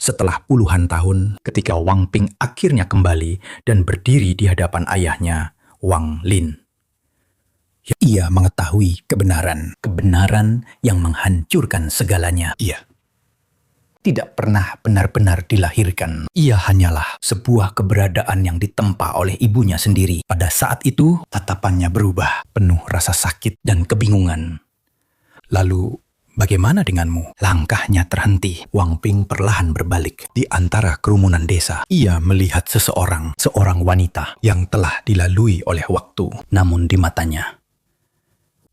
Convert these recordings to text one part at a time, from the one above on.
Setelah puluhan tahun, ketika Wang Ping akhirnya kembali dan berdiri di hadapan ayahnya, Wang Lin. Ia mengetahui kebenaran yang menghancurkan segalanya. Ia tidak pernah benar-benar dilahirkan. Ia hanyalah sebuah keberadaan yang ditempa oleh ibunya sendiri. Pada saat itu, tatapannya berubah, penuh rasa sakit dan kebingungan. Lalu, bagaimana denganmu? Langkahnya terhenti. Wang Ping perlahan berbalik. Di antara kerumunan desa, ia melihat seorang wanita yang telah dilalui oleh waktu. Namun di matanya,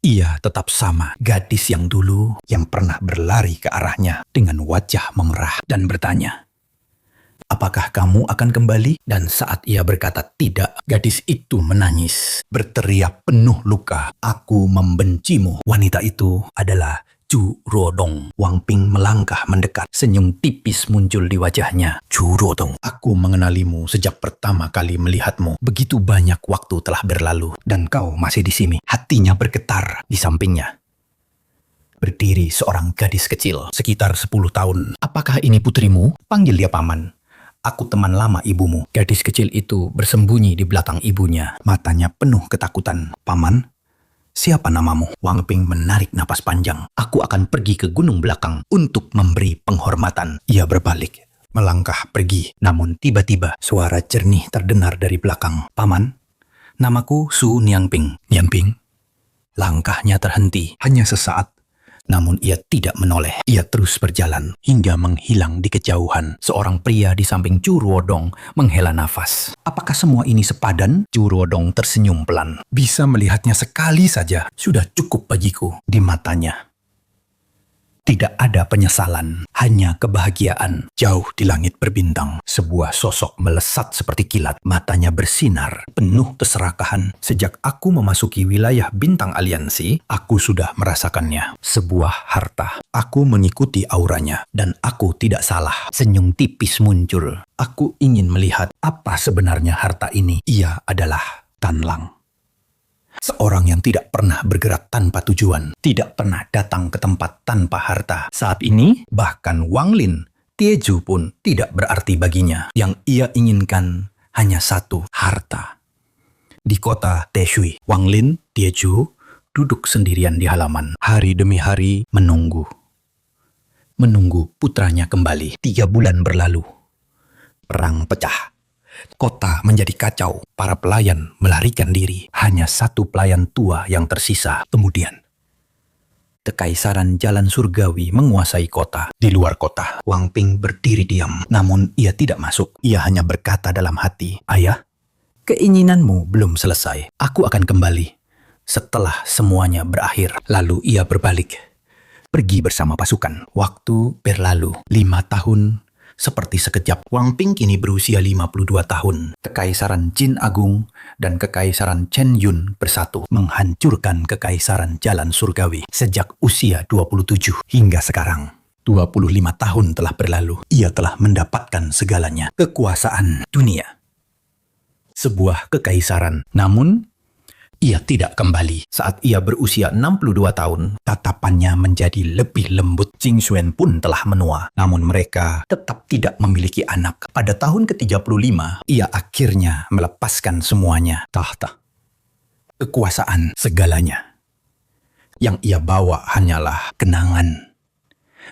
ia tetap sama, gadis yang dulu yang pernah berlari ke arahnya dengan wajah memerah dan bertanya, "Apakah kamu akan kembali?" Dan saat ia berkata tidak, gadis itu menangis, berteriak penuh luka, "Aku membencimu." Wanita itu adalah Chu Ruodong. Wang Ping melangkah mendekat, senyum tipis muncul di wajahnya. "Chu Ruodong, aku mengenalimu sejak pertama kali melihatmu. Begitu banyak waktu telah berlalu, dan kau masih di sini." Hatinya bergetar. Di sampingnya berdiri seorang gadis kecil, sekitar 10 tahun. "Apakah ini putrimu?" Panggil dia paman. "Aku teman lama ibumu." Gadis kecil itu bersembunyi di belakang ibunya, matanya penuh ketakutan. "Paman, siapa namamu?" Wang Ping menarik napas panjang. "Aku akan pergi ke gunung belakang untuk memberi penghormatan." Ia berbalik, melangkah pergi. Namun tiba-tiba suara jernih terdengar dari belakang. "Paman, namaku Su Niangping." "Niangping?" Langkahnya terhenti, hanya sesaat. Namun ia tidak menoleh. Ia terus berjalan hingga menghilang di kejauhan. Seorang pria di samping Chu Ruodong menghela nafas. "Apakah semua ini sepadan?" Chu Ruodong tersenyum pelan. "Bisa melihatnya sekali saja sudah cukup bagiku." Di matanya tidak ada penyesalan, hanya kebahagiaan. Jauh di langit berbintang, sebuah sosok melesat seperti kilat. Matanya bersinar, penuh keserakahan. "Sejak aku memasuki wilayah bintang aliansi, aku sudah merasakannya. Sebuah harta. Aku mengikuti auranya, dan aku tidak salah." Senyum tipis muncul. "Aku ingin melihat apa sebenarnya harta ini." Ia adalah Tan Lang. Seorang yang tidak pernah bergerak tanpa tujuan, tidak pernah datang ke tempat tanpa harta. Saat ini, bahkan Wang Lin, Tieju pun tidak berarti baginya. Yang ia inginkan hanya satu, harta. Di kota Teshui, Wang Lin, Tieju duduk sendirian di halaman. Hari demi hari menunggu. Menunggu putranya kembali. 3 bulan berlalu. Perang pecah. Kota menjadi kacau, para pelayan melarikan diri. Hanya satu pelayan tua yang tersisa. Kemudian, Kekaisaran Jalan Surgawi menguasai kota. Di luar kota, Wang Ping berdiri diam. Namun ia tidak masuk. Ia hanya berkata dalam hati, "Ayah, keinginanmu belum selesai. Aku akan kembali setelah semuanya berakhir." Lalu ia berbalik, pergi bersama pasukan. Waktu berlalu, 5 tahun. Seperti sekejap, Wang Ping kini berusia 52 tahun. Kekaisaran Jin Agung dan Kekaisaran Chen Yun bersatu menghancurkan Kekaisaran Jalan Surgawi. Sejak usia 27 hingga sekarang, 25 tahun telah berlalu. Ia telah mendapatkan segalanya. Kekuasaan dunia. Sebuah kekaisaran. Namun, ia tidak kembali. Saat ia berusia 62 tahun, tatapannya menjadi lebih lembut. Jing Xuan pun telah menua. Namun mereka tetap tidak memiliki anak. Pada tahun ke-35, ia akhirnya melepaskan semuanya. Tahta, kekuasaan, segalanya. Yang ia bawa hanyalah kenangan.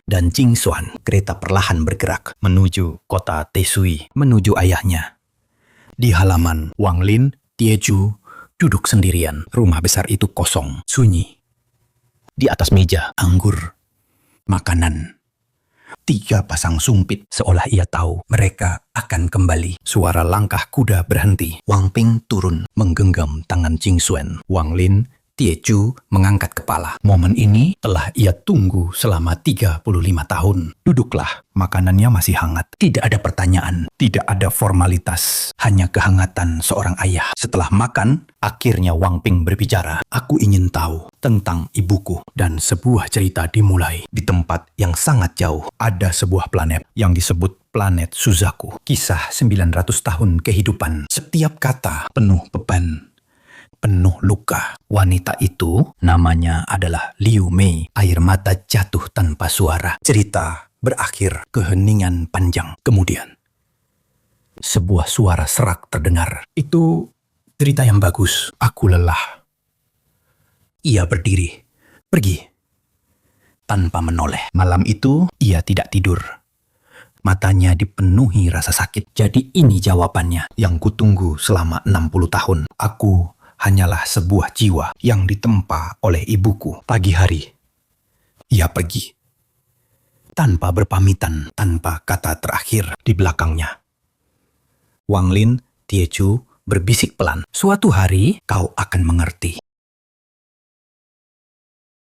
Dan Jing Xuan, kereta perlahan bergerak menuju kota Teshui, menuju ayahnya. Di halaman, Wang Lin, Tieju duduk sendirian. Rumah besar itu kosong, sunyi. Di atas meja, anggur, makanan. 3 pasang sumpit, seolah ia tahu mereka akan kembali. Suara langkah kuda berhenti. Wang Ping turun, menggenggam tangan Jing Xuan. Wang Lin, Tieju mengangkat kepala. Momen ini telah ia tunggu selama 35 tahun. Duduklah, makanannya masih hangat. Tidak ada pertanyaan, tidak ada formalitas, hanya kehangatan seorang ayah. Setelah makan, akhirnya Wang Ping berbicara. "Aku ingin tahu tentang ibuku." Dan sebuah cerita dimulai. Di tempat yang sangat jauh, ada sebuah planet yang disebut planet Suzaku. Kisah 900 tahun kehidupan. Setiap kata penuh beban, penuh luka. Wanita itu namanya adalah Liu Mei. Air mata jatuh tanpa suara. Cerita berakhir keheningan panjang. Kemudian, sebuah suara serak terdengar. Itu cerita yang bagus. Aku lelah. Ia berdiri, pergi, tanpa menoleh. Malam itu, ia tidak tidur. Matanya dipenuhi rasa sakit. Jadi ini jawabannya yang kutunggu selama 60 tahun. Aku hanyalah sebuah jiwa yang ditempa oleh ibuku. Pagi hari, ia pergi. Tanpa berpamitan, tanpa kata terakhir di belakangnya. Wang Lin, Tiechu berbisik pelan. Suatu hari kau akan mengerti.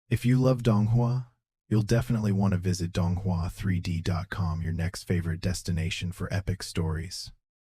If you love Donghua, you'll definitely want to visit donghua3d.com, your next favorite destination for epic stories.